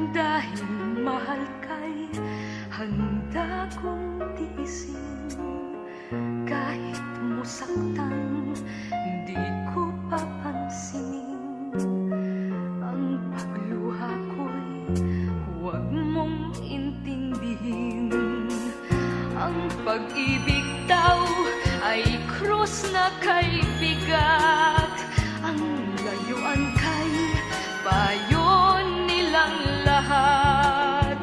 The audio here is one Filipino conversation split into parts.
Dahil mahal kay handa kong tiisin. Kahit musaktan, di ko papansinin. Ang pagluha ko'y huwag mong intindihin. Ang pag-ibig daw ay krus na kay bigat. Ang layuan kay payo nilang lahat.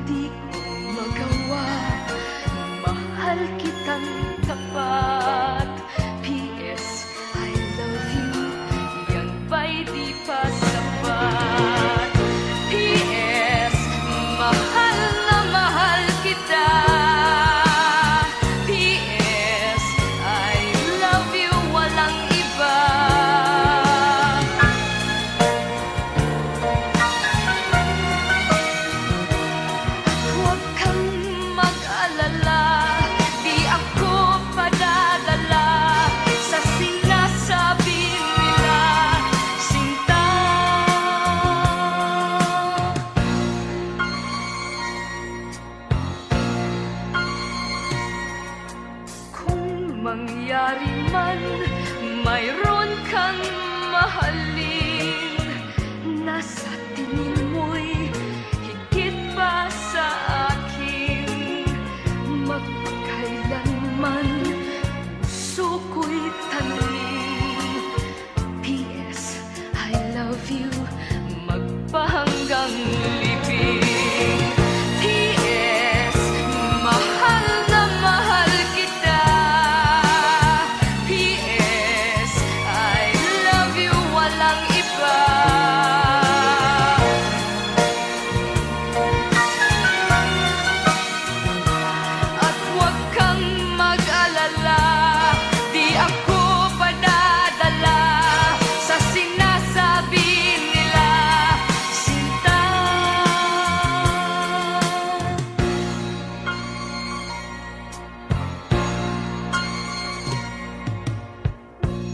Di ko magawa, mahal kitang tapat. P.S. I love you, yan ba'y di pa sapat? P.S. mahal na mahal kita. P.S. I love you, walang iba. Huwag kang mag-alala, di ako padadala sa sinasabi nila, sinta. Kung mangyari man, mayroon kang mahalin, nasa tingin mo'y higit pa sa akin. Magpakailanman puso ko'y tanungin. P.S. I love you, magpahanggang libing. P.S. mahal na mahal kita. P.S. I love you, walang iba. At huwag kang mag-alala, di ako padadala sa sinasabi nila, sinta.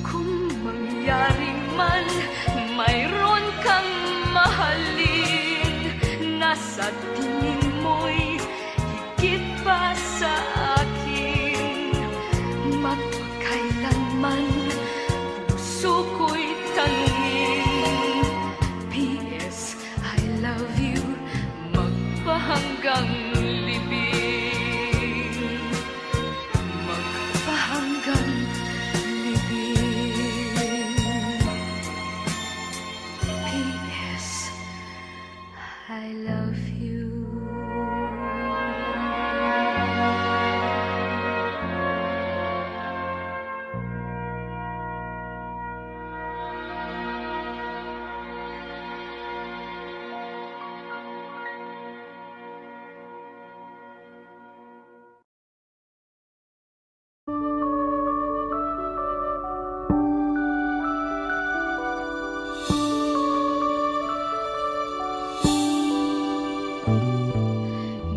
Kung mangyari man, mayroon kang mahalin, nasa tingin mo'y higit pa sa akin. Magpakailanman puso ko'y tanungin. P.S. I love you, magpahanggang libing. Magpahanggang libing. P.S. I love you.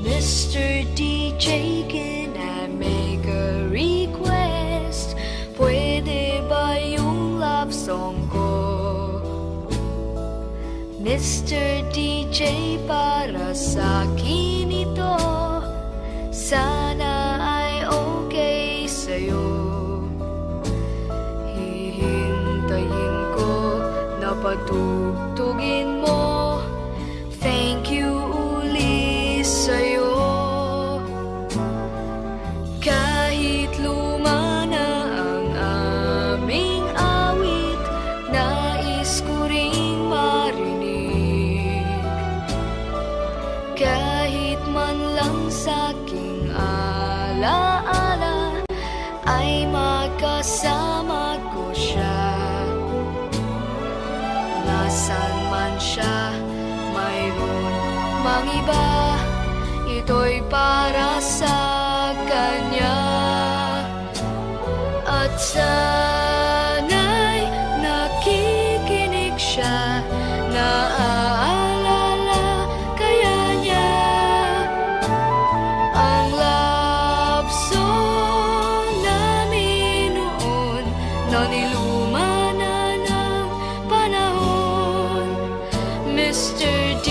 Mr. DJ, can I make a request? Pwede ba yung love song ko? Mr. DJ, para sa akin ito, sana ay okay sa'yo. Hihintayin ko na patugtugin mo. Thank you uli sa'yo. Kahit luma na ang aming awit, nais ko ring marinig. Kahit man lang sa'king alaala, ay magkasama ko siya. Nasaan man siya, mayroon mang iba, ito'y para sa kanya. At sana'y nakikinig siya, naaalala kaya niya ang love song namin noon, na niluma na ng panahon. Mr. DJ,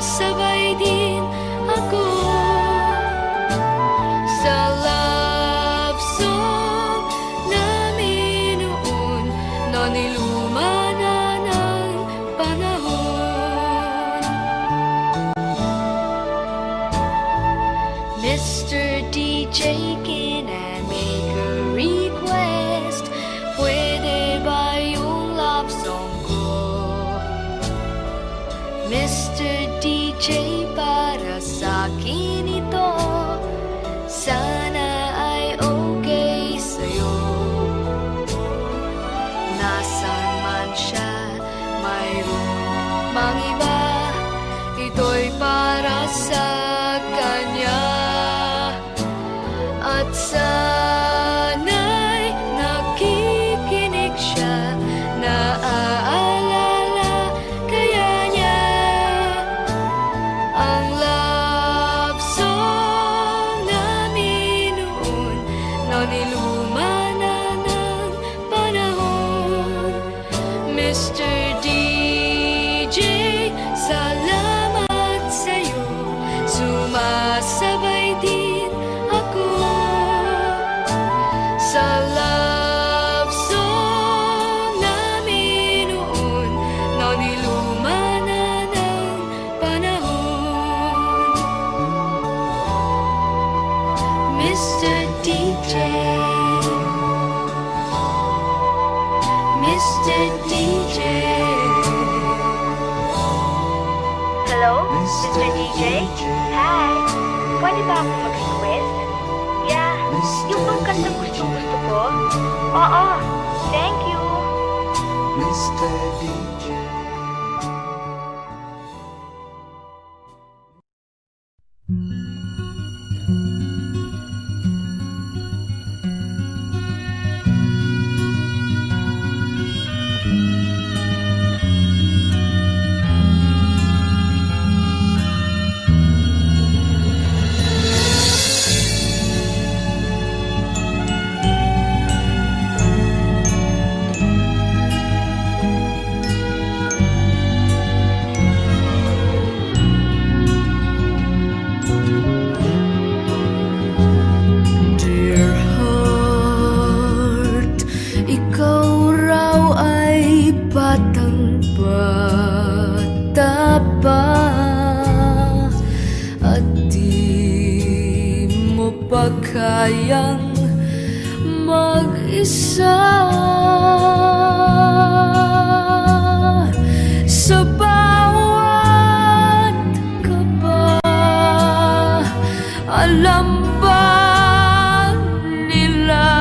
sumasabay din ako sa love song namin noon na niluma na ng panahon. Mr. DJ, can I make a request? Pwede ba yung love song ko? Mr. DJ, para sa akin ito, sana ay okay sa'yo. Nasaan man siya, mayroon mang iba, ito'y para sa kanya. At sana'y nakikinig siya, naaalala kaya niya ang love song namin noon na niluma na ng panahon. Mr. DJ, salamat sa'yo, sumasabay din ako sa love song namin noon na niluma na ng panahon. Mr. DJ, Mr. DJ. Hello, Mr. DJ? Hi! Pwede ba akong mag-request? Yeah, yung bang kanta gusto ko? Oo, thank you! Mr. DJ. Kayang mag-isa sa bawat kaba. Alam ba nila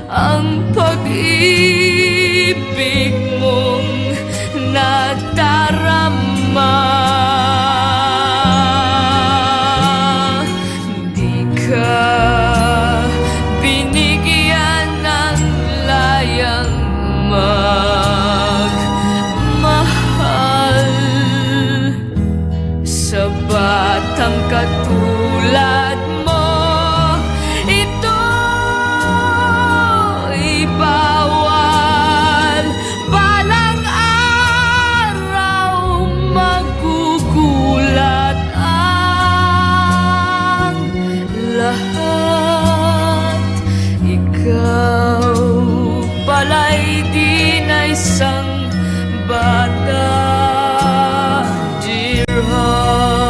ang pag-ibig mong nadarama? Binigyan ng layang magmahal sa batang katulad mo. Ito'y bawal, balang araw magugulat ang lahat. Ikaw pala'y di na isang bata, dear heart.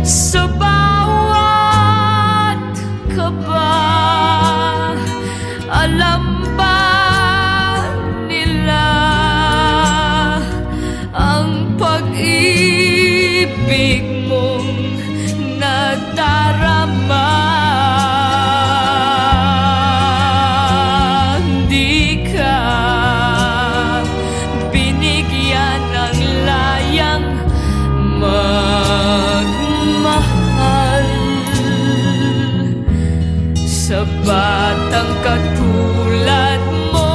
Sa bawat kaba, alam ba nila ang pag-ibig mong nadarama? Di ka binigyan ng layang magmahal sa batang katulad mo.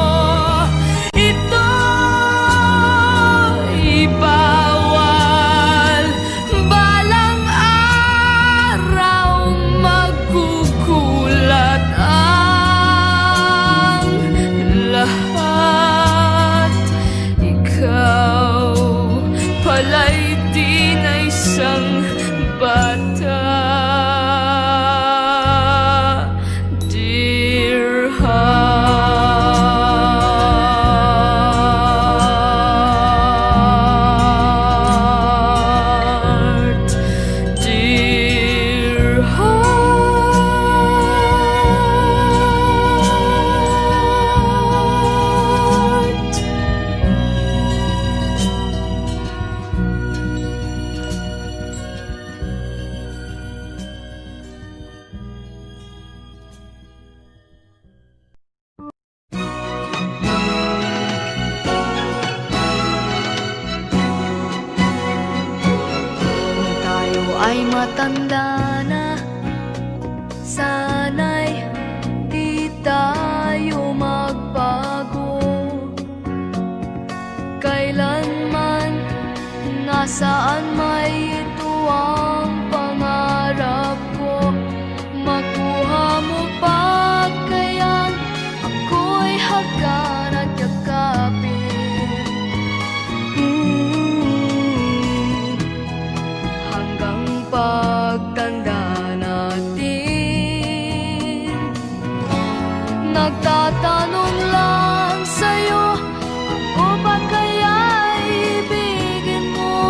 Nagtatanong lang sa'yo, ako ba kaya ibigin mo?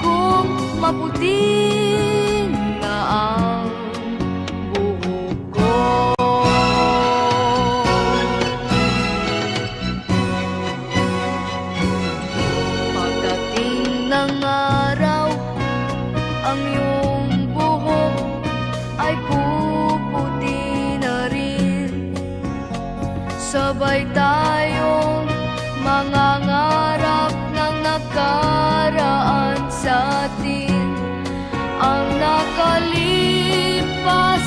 Kung maputi na ang buhok ko. Pagdating ng araw, ang iyong buhok ay puputi na rin. Sabay tayong mangangarap ng nakaraan sa atin. Ang nakalipas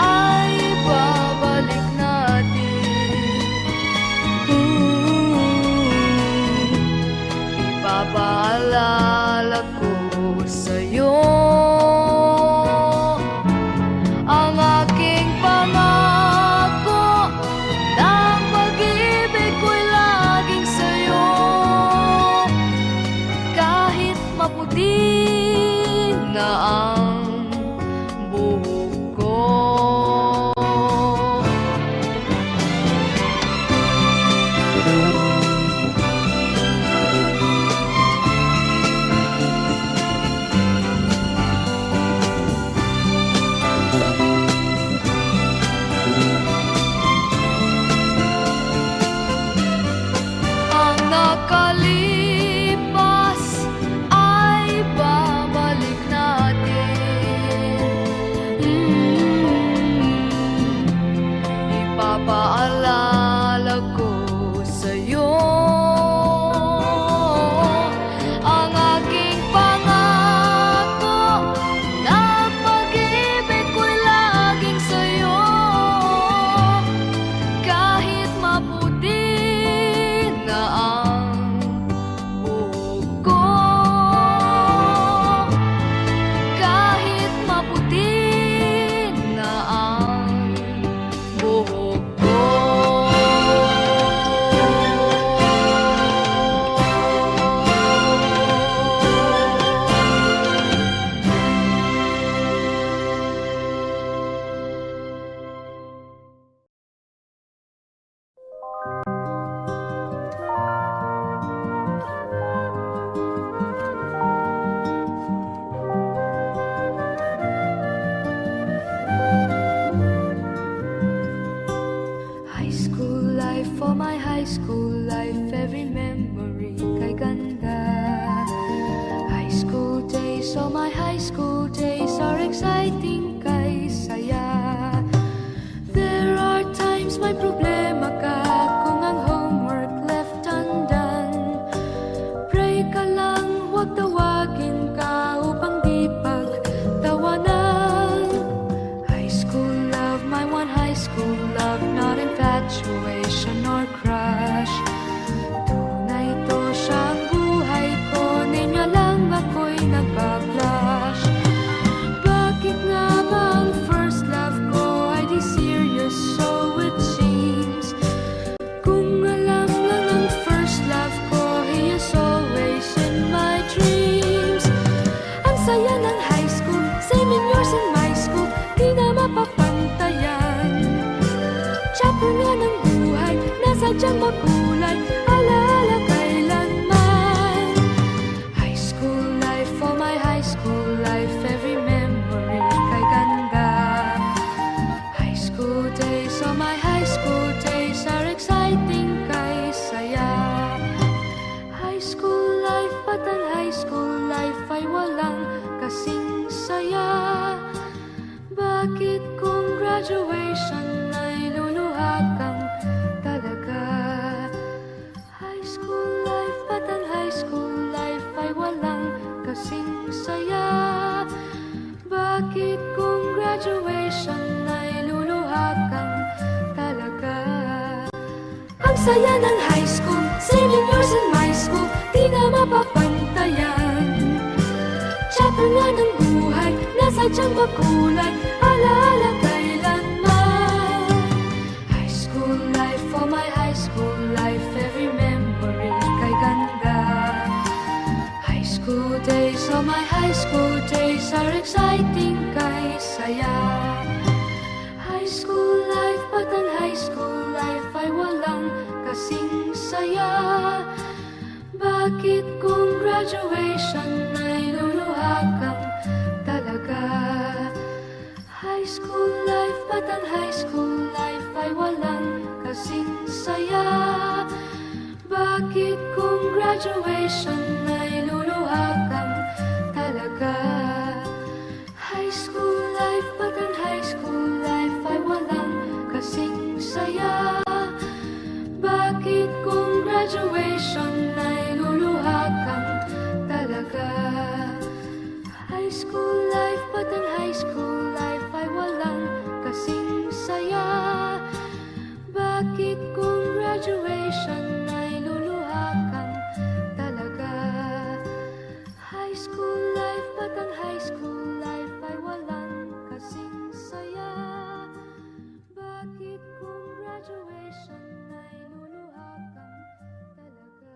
ay babalik natin. Ipapaalala ko sa'yo ang aking pangako na ang pag-ibig ko'y laging sa'yo. Kahit maputi na ang buhok ko. Ang nakalipas ay babalik natin. Ipapaalala ko sa'yo ang aking pangako na pag-ibig ko'y laging sa'yo. Kahit maputi na ang buhok ko. Kahit maputi na ang buhok ko. High school life, for my high school life, every memory kay ganda. High school days, oh my high school days are exciting kay saya. There are times may problema ka kung ang homework left undone. Pray ka lang, huwag tawagin ka upang di pagtawanan. High school love, my one high school love, not infatuation or crush. Tunay to siyang buhay ko, niya lang ako'y nagbablush. Bakit nga ba ang first love ko ay di serious, so it seems? Kung alam lang ang first love ko, he is always in my dreams. Ang saya ng high school, same in yours in my school, di na mapapantayan. Chapter nga ng buhay, nasadyang makulay, alaala kailanman. High school life, for my high school life, every memory kay ganda. High school days, oh my high school days are exciting kay saya. High school life, but ang high school life ay walang kasing saya. Bakit kung graduation ay luluha kang talaga? High school life, but ang high school life ay walang kasing saya. Bakit kung graduation ay luluha kang talaga? Ang saya ng high school, same in yours in my school, di na mapapantayan. Chapter nga ng buhay, nasadyang makulay, alaala kailanman. High school life, for my high school life, every memory kay ganda. High school days, oh my high school days are exciting kay saya. High school life, but ang high school life ay walang kasing saya. Bakit kung graduation ay luluha kang talaga? High school life, but ang high school life ay walang kasing saya. Bakit kung graduation ay luluha kang talaga? High school life, but ang high school life ay walang kasing saya. Bakit kung graduation ay luluha kang talaga? High school life, but ang high school life ay walang kasing saya. Bakit kung graduation ay luluha kang talaga? High school life, but ang high school life ay walang kasing saya. Bakit kung graduation ay luluha kang talaga?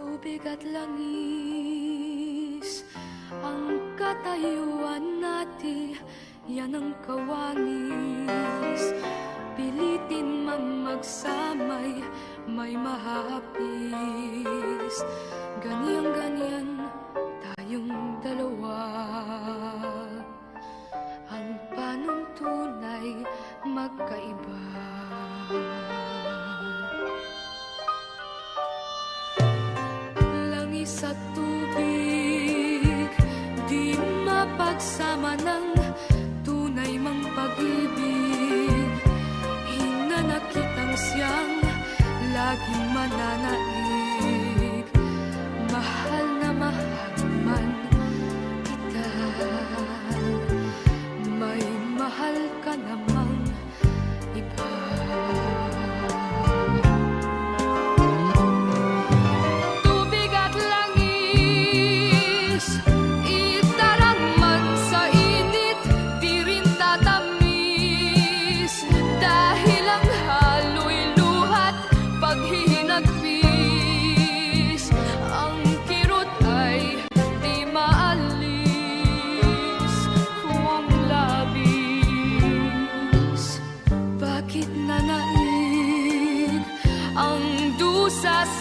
Tubig at langis ang katayuan natin, yan ang kawangis. Pilitin mang magsamay, may mahapis. Ganyan-ganyan tayong dalawa. Ang panuntunay magkaiba. Langis at tubig, di mapagsama ng tunay mang pag-ibig. Hinanakit ang siyang laging mananaig. Mahal na mahal man kita, may mahal ka namang iba.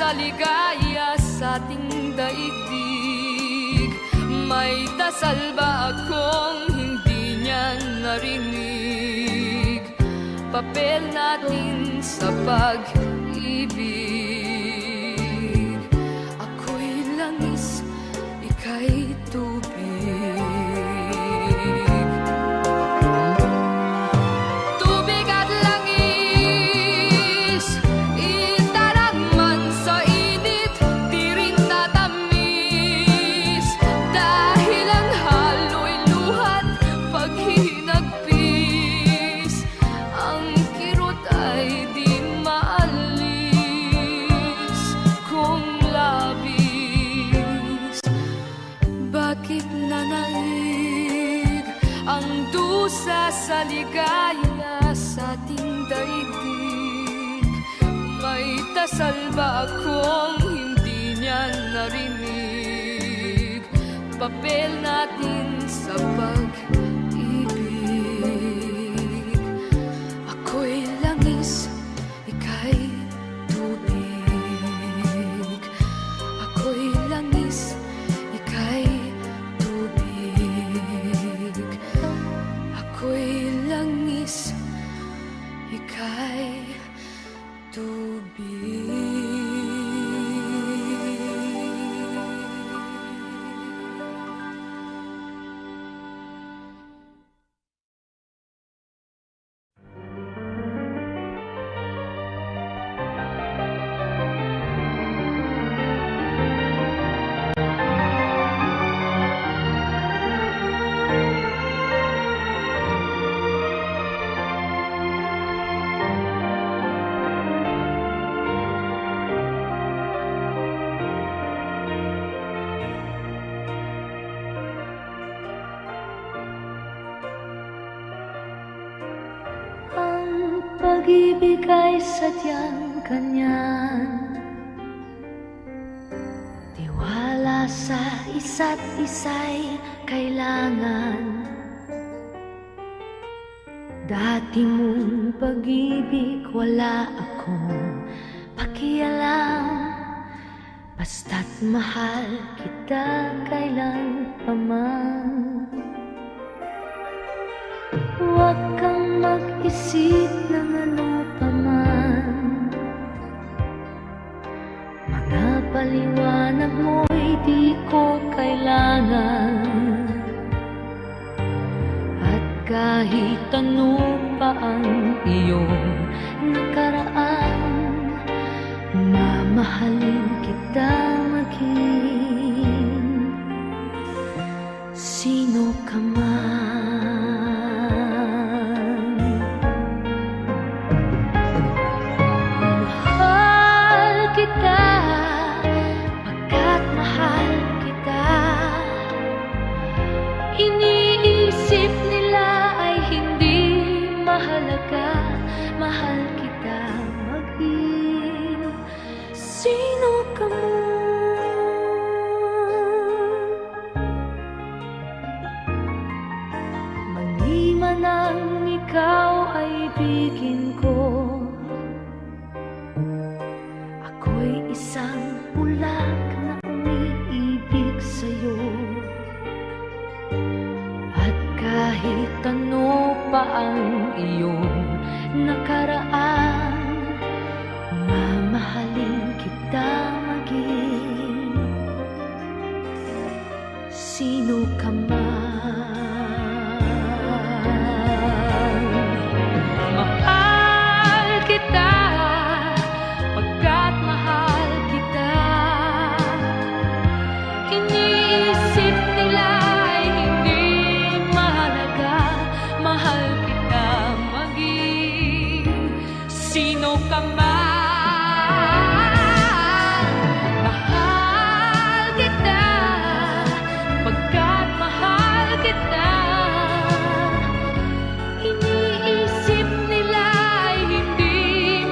Sa ligaya sa ating daigdig, may dasal ba akong hindi niya narinig? Papel natin sa pag-ibig. Ako'y langis, ika'y tubig. Sa ligaya sa ating daigdig, may dasal ba akong hindi niya narinig? Papel natin sa pag-ibig. Ako'y langis, ika'y tubig. Ako'y langis, ika'y tubig. Ako'y langis, ika'y tubig. Pag-ibig ay sadyang kanyan, diwa isa't isa'y kailangan. Dati mong pag-ibig wala akong pakialam, basta't mahal kita kailan pa man. Huwag kang mag-isip ng ano pa man, mga paliwanag mo'y di ko kailangan. At kahit ano pa ang iyong nakaraan, mamahalin kita maging sino ka man. Mahal kita pagkat mahal kita. Iniisip nila ay hindi mahalaga. Mahal kita maging sino ka man. Maliman ang ikaw ay ibigin ko, ako'y isang bulag na umiibig sa'yo. At kahit ano pa ang iyong nakaraan, mamahalin kita maging sino ka man. Mahal kita pagkat mahal kita. Iniisip nila ay hindi mahalaga. Mahal kita maging sino ka man. Mahal kita pagkat mahal kita. Iniisip nila ay hindi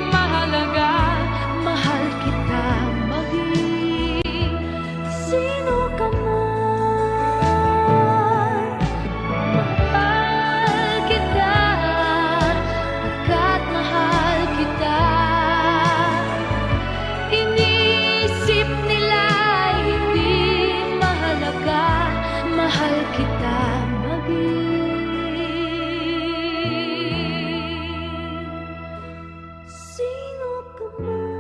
mahalaga. Mahal kita maging sino ka man. Mahal kita pagkat mahal kita. Iniisip nila ay hindi mahalaga. Mahal kita maging sino ka man.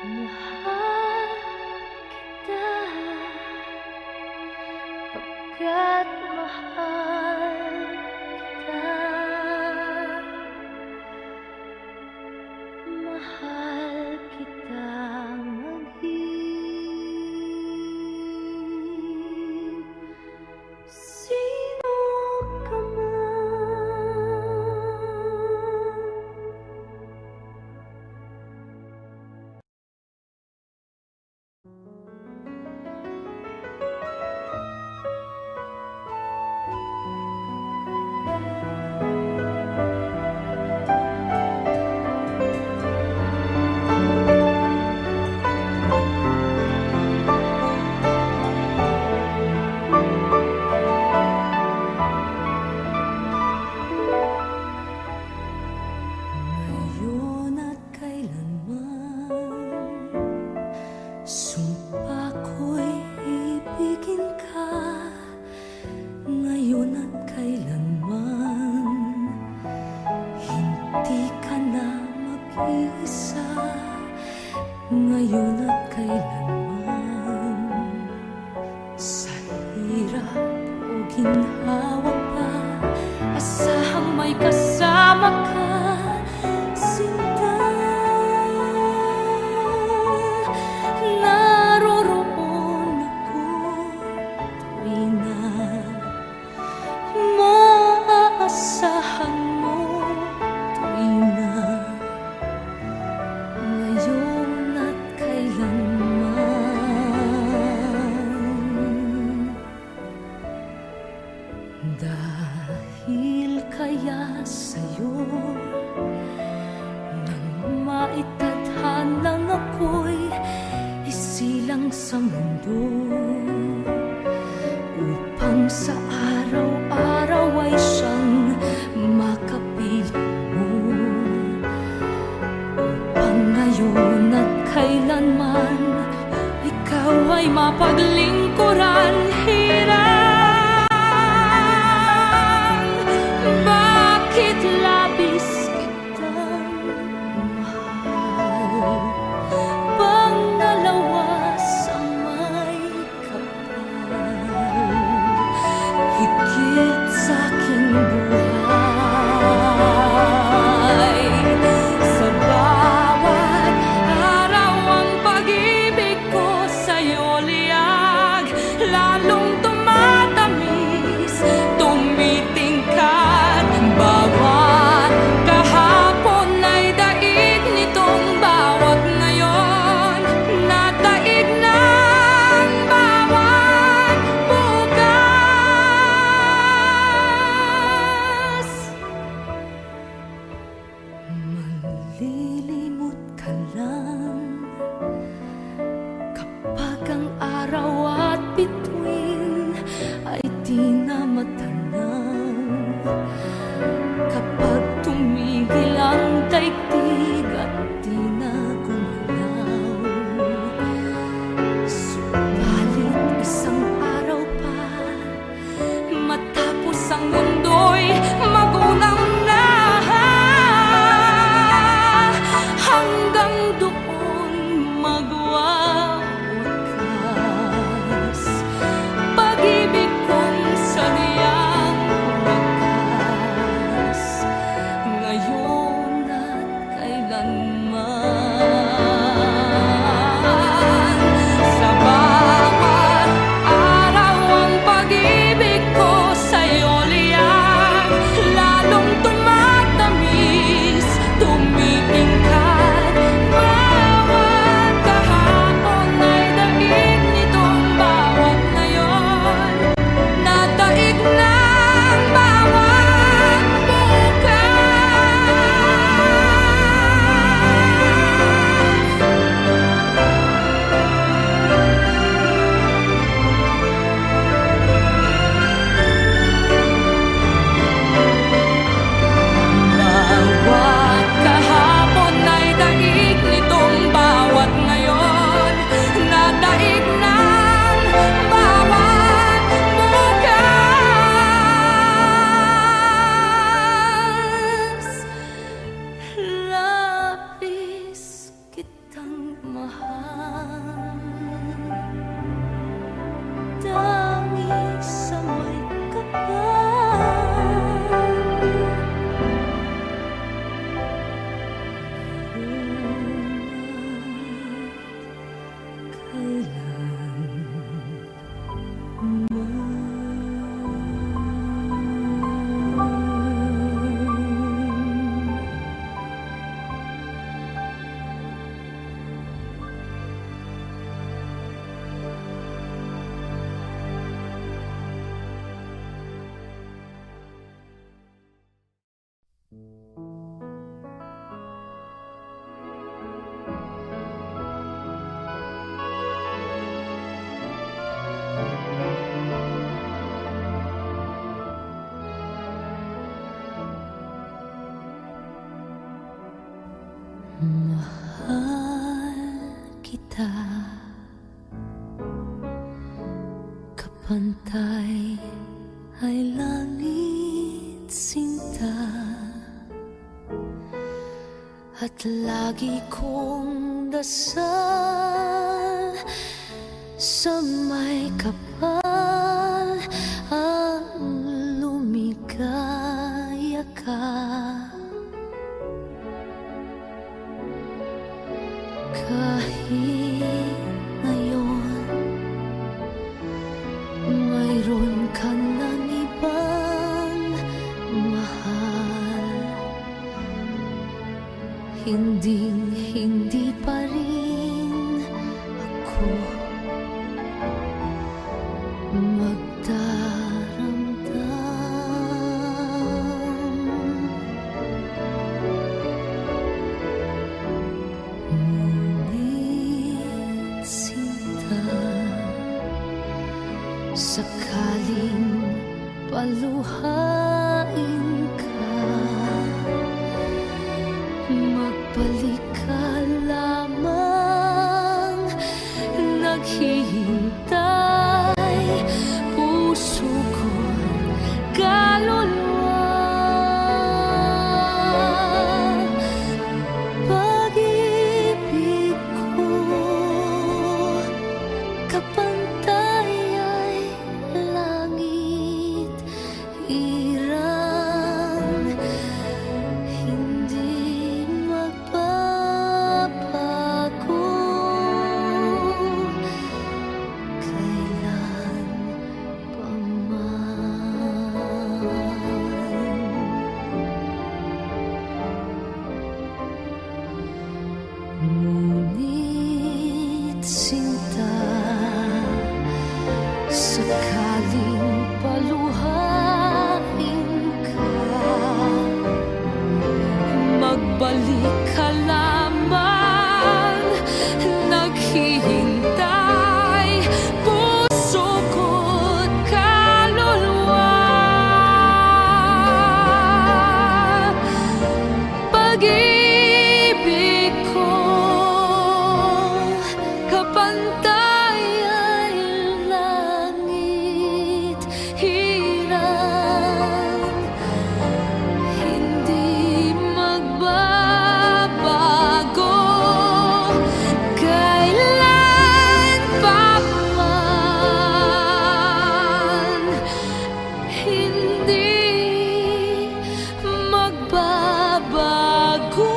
Mahal kita pagkat mahal kita. Mahal kita maging sino ka man. Ngayon at kailanman, sumpa ko'y ibigin ka. Ngayon at kailanman, hindi ka na mag-iisa. Ngayon at kailanman, sa hirap o ginhawa pa, asahang may kasama ka. Sinta, naroroon ako tuwing na maaasahan mo. Tuwing na ngayon at kailanman, Dahil kaya sa'yo nang maitadhanang ako'y isilang sa mundo, upang sa araw-araw ay siyang makapiling mo, upang ngayon at kailanman ikaw ay mapaglingkuran. Hirang bakit labis kitang mahal, pangalawa sa may kapal, higit sa aking buhay. Sa bawat araw ang pag-ibig ko sa'yo liyag, lalong tumatamis, tumitingkad. Bawat kahapon ay daig nitong bawat ngayon, nadaig ng bawat bukas. Manlilimot ka lang kapag ang araw at bituin ay di na matanaw, kapag tumigil ang daigdig at di na gumalaw. Subalit isang araw pa matapos ang mundo'y magunaw na, hanggang doon magwawakas pag-ibig kong sadyang wakas, ngayon at kailanman. Sa bawat araw ang pag-ibig ko sa'yo liyag, lalong tumatamis, tumitingkad. Bawat kahapon ay daig nitong bawat ngayon, nadaig ng bawat bawat kahapon ay daig nitong bawat ngayon, nadaig ng bawat bukas. Labis kitang mahal, tangi sa may kapal, mahal kita, kapantay ay langit sinta, at lagi kong dasal sa may kapal ang lumigaya ka. Kahit ngayon mayroon ka ng ibang mahal, hindi pa rin ako magdaramdam. paluhain ka, magbalik ka lamang, naghihintay puso ko, kaluluwa. Pag-ibig ko, kapantay ay langit, hirang hindi magbabago, kailan pa man. Ngunit sinta, sakaling paluhain ka, magbalik ka lamang, naghihintay puso ko't kaluluwa. Pag-ibig ko, kapantay ay langit, hirang hindi magbabago, kailan pa man hindi magbabago.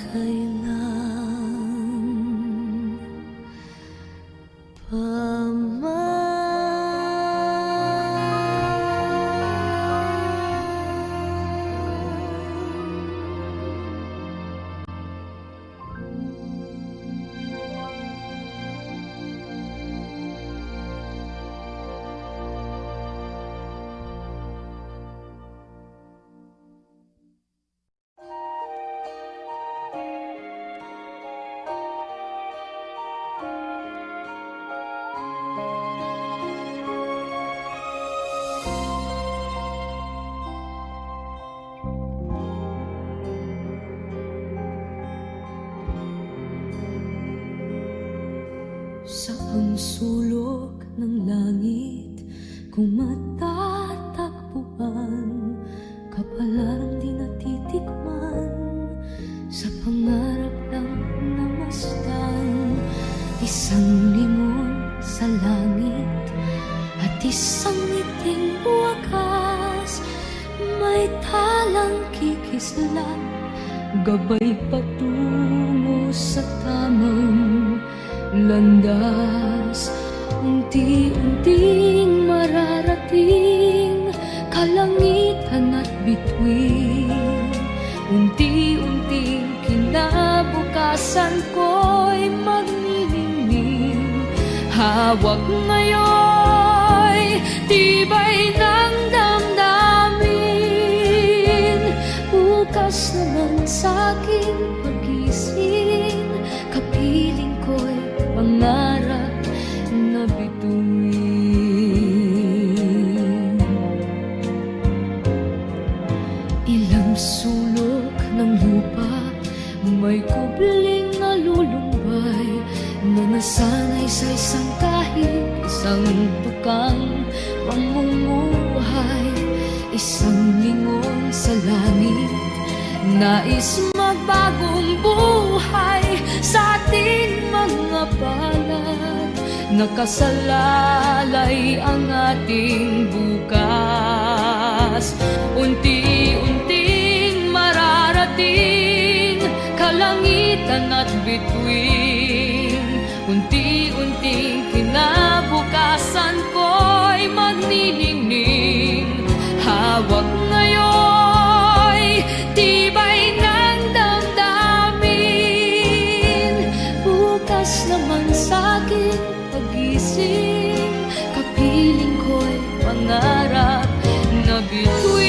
Kailan pa man. Saan sulok ng langit kung matatagpuan, kapalarang di natitikman, sa pangarap lang namasdan. Isang lingon sa langit at isang ngiting wakas, may talang kikislat, gabay patungo sa tamang landas. Unti-unting mararating kalangitan at bituin, unti-unting kinabukasan ko'y magniningning. Hawak ngayon tibay ng damdamin, bukas naman sa'king pagising, kapiling ko'y pangarap na bituin. Ilang sulok ng lupa, may kubling nalulumbay, na nasanay sa isang kahit, isang tukang pamumuhay. Isang lingon sa langit, nais magbagong buhay sa ating mga palad. Nakasalalay ang ating bukas, unti-unting mararating kalangitan at bituin, unti-unting kinabukasan ko'y magniningning. Hawak ngayon tibay ng damdamin, bukas naman sa'king pagising, kapiling ko'y pangarap na bituin.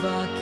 Bakit